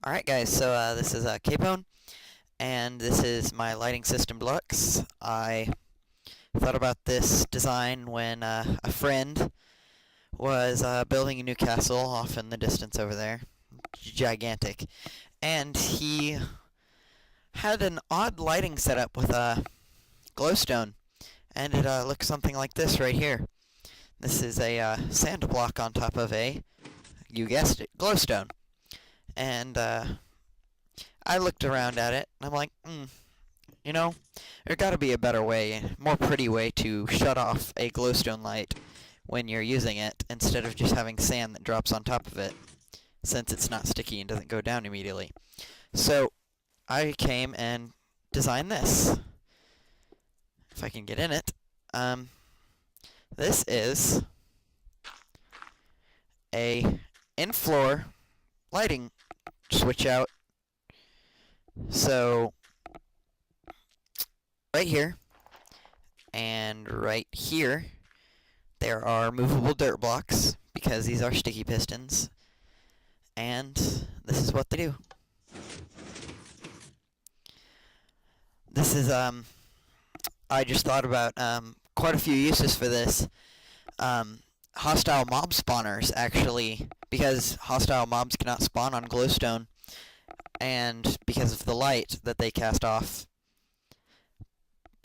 Alright guys, so this is K-Bone, and this is my lighting system deluxe. I thought about this design when a friend was building a new castle off in the distance over there. Gigantic. And he had an odd lighting setup with a glowstone, and it looks something like this right here. This is a sand block on top of a, you guessed it, glowstone. And I looked around at it, and I'm like, you know, there's got to be a better way, more pretty way to shut off a glowstone light when you're using it, instead of just having sand that drops on top of it, since it's not sticky and doesn't go down immediately. So I came and designed this. If I can get in it. This is a in-floor lighting switch out. So right here and right here there are movable dirt blocks because these are sticky pistons, and this is what they do. This is I just thought about quite a few uses for this. Hostile mob spawners, actually, because hostile mobs cannot spawn on glowstone, and because of the light that they cast off.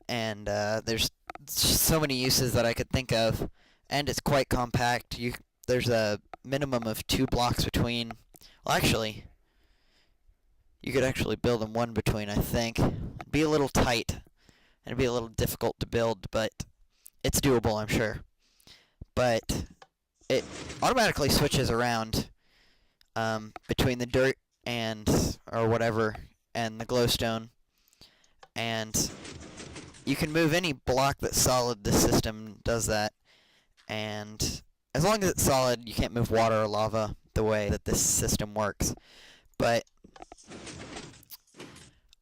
And there's so many uses that I could think of, and it's quite compact. There's a minimum of 2 blocks between. Well, actually, you could actually build them one between, I think. It'd be a little tight, and it'd be a little difficult to build, but it's doable, I'm sure. But it automatically switches around between the dirt and or whatever and the glowstone, and you can move any block that's solid. This system does that, and as long as it's solid, you can't move water or lava the way that this system works. But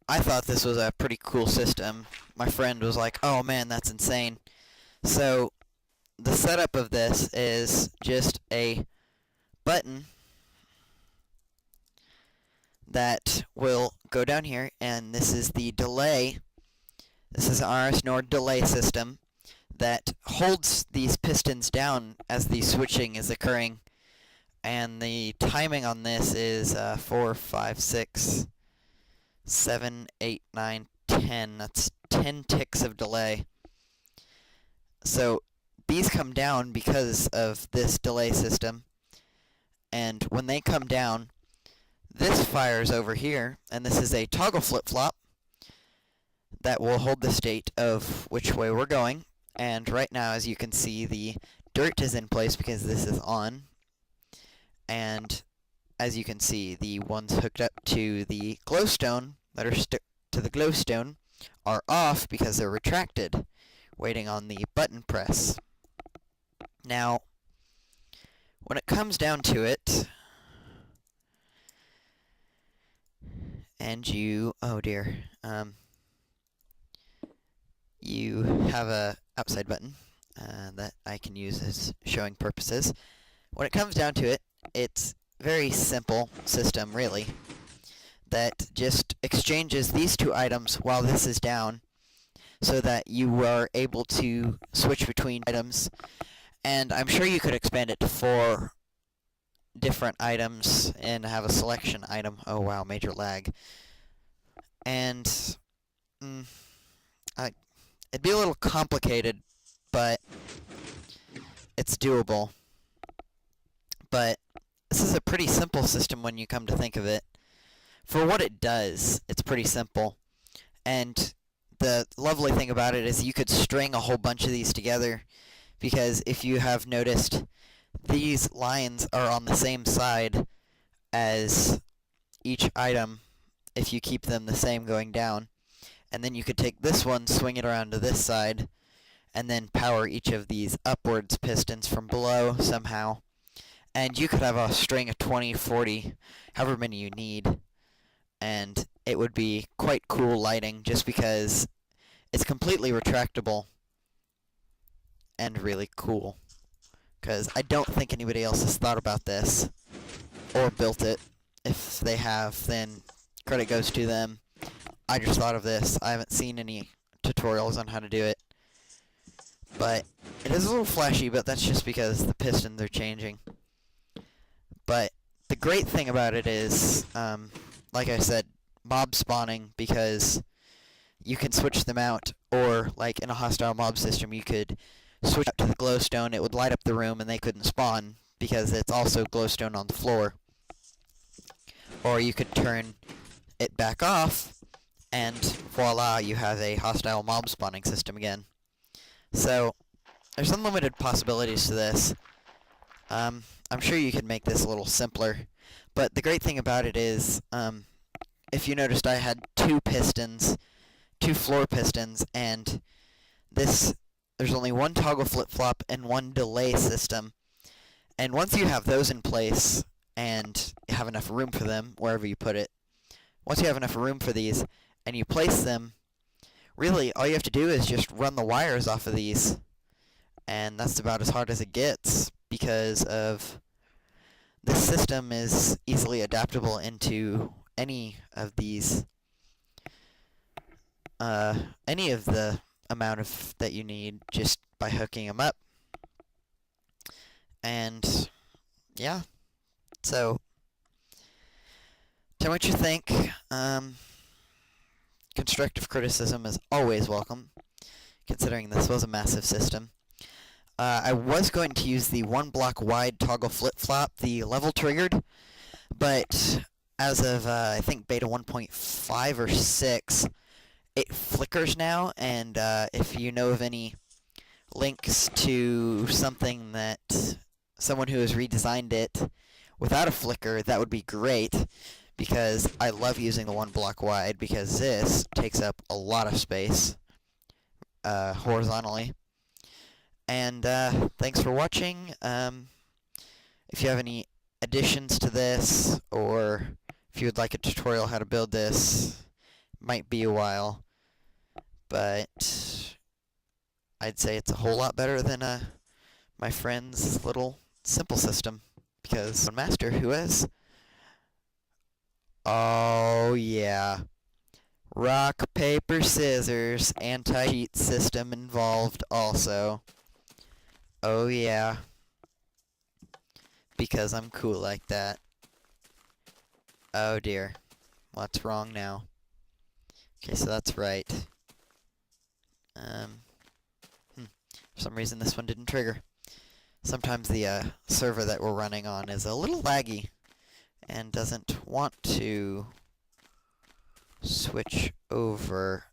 I thought this was a pretty cool system. My friend was like, "Oh man, that's insane." So the setup of this is just a button that will go down here, and this is the delay. This is an RS Nord delay system that holds these pistons down as the switching is occurring, and the timing on this is 4, 5, 6, 7, 8, 9, 10. That's 10 ticks of delay. So these come down because of this delay system, and when they come down, this fires over here, and this is a toggle flip-flop that will hold the state of which way we're going. And right now, as you can see, the dirt is in place because this is on, and as you can see, the ones hooked up to the glowstone that are stuck to the glowstone are off because they're retracted, waiting on the button press. Now, when it comes down to it, and you, oh dear, you have a outside button that I can use as showing purposes. When it comes down to it, it's a very simple system, really, that just exchanges these two items while this is down, so that you are able to switch between items. And I'm sure you could expand it to 4 different items and have a selection item. Oh wow, major lag. And it'd be a little complicated, but it's doable. But this is a pretty simple system when you come to think of it. For what it does, it's pretty simple. And the lovely thing about it is you could string a whole bunch of these together, because if you have noticed, these lines are on the same side as each item if you keep them the same going down. And then you could take this one, swing it around to this side, and then power each of these upwards pistons from below somehow. And you could have a string of 20, 40, however many you need, and it would be quite cool lighting just because it's completely retractable and really cool. Because I don't think anybody else has thought about this or built it, if they have, then credit goes to them. I just thought of this. I haven't seen any tutorials on how to do it. But it is a little flashy, but that's just because the pistons are changing. But the great thing about it is, like I said, mob spawning, because you can switch them out, or like in a hostile mob system, you could switch out to the glowstone. It would light up the room and they couldn't spawn because it's also glowstone on the floor. Or you could turn it back off, and voila, you have a hostile mob spawning system again. So there's unlimited possibilities to this. I'm sure you could make this a little simpler, but the great thing about it is, if you noticed, I had two floor pistons, and there's only one toggle flip-flop and one delay system. And once you have those in place and have enough room for them wherever you put it, once you have enough room for these and you place them, really all you have to do is just run the wires off of these, and that's about as hard as it gets, because of this system is easily adaptable into any of these, any of the amount of that you need, just by hooking them up. And yeah, so tell me what you think. Constructive criticism is always welcome, considering this was a massive system. I was going to use the 1 block wide toggle flip-flop, the level triggered, but as of I think beta 1.5 or 6, it flickers now, and if you know of any links to something that someone who has redesigned it without a flicker, that would be great, because I love using the 1 block wide, because this takes up a lot of space horizontally. And thanks for watching. If you have any additions to this, or if you would like a tutorial how to build this, might be a while, but I'd say it's a whole lot better than my friend's little simple system, because one master who has, oh yeah, rock, paper, scissors, anti-cheat system involved also. Oh yeah, because I'm cool like that. Oh dear, what's wrong now? Okay, so that's right. For some reason this one didn't trigger. Sometimes the server that we're running on is a little laggy and doesn't want to switch over.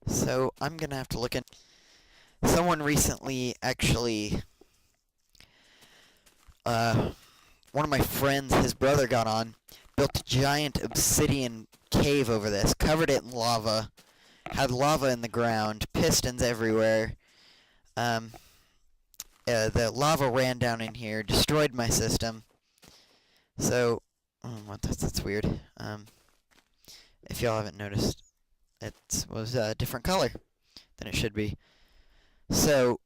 So I'm gonna have to look in. Someone recently actually, one of my friends, his brother got on, built a giant obsidian cave over this, covered it in lava, had lava in the ground, pistons everywhere. The lava ran down in here, destroyed my system. So, that's weird. If y'all haven't noticed, it was a different color than it should be. So,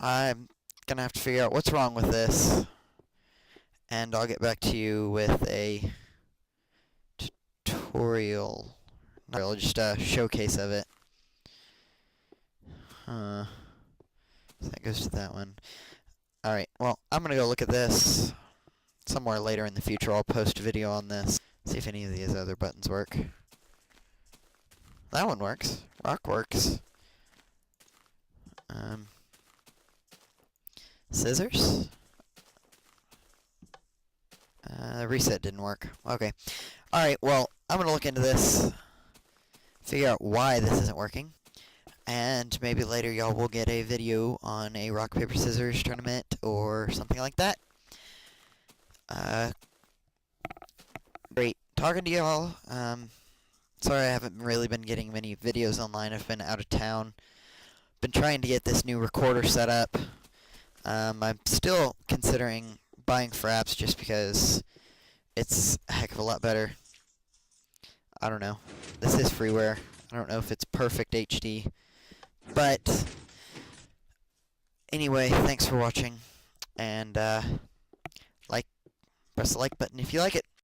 I'm gonna have to figure out what's wrong with this, and I'll get back to you with a tutorial, just a showcase of it. So that goes to that one. Alright, well, I'm gonna go look at this somewhere later in the future. I'll post a video on this, see if any of these other buttons work. That one works. Rock works. Scissors? Reset didn't work. Okay. Alright, well, I'm gonna look into this, figure out why this isn't working, and maybe later y'all will get a video on a rock, paper, scissors tournament or something like that. Great talking to y'all. Sorry I haven't really been getting many videos online. I've been out of town. Been trying to get this new recorder set up. I'm still considering buying Fraps just because it's a heck of a lot better. I don't know. This is freeware. I don't know if it's perfect HD. But anyway, thanks for watching. And like, Press the like button if you like it.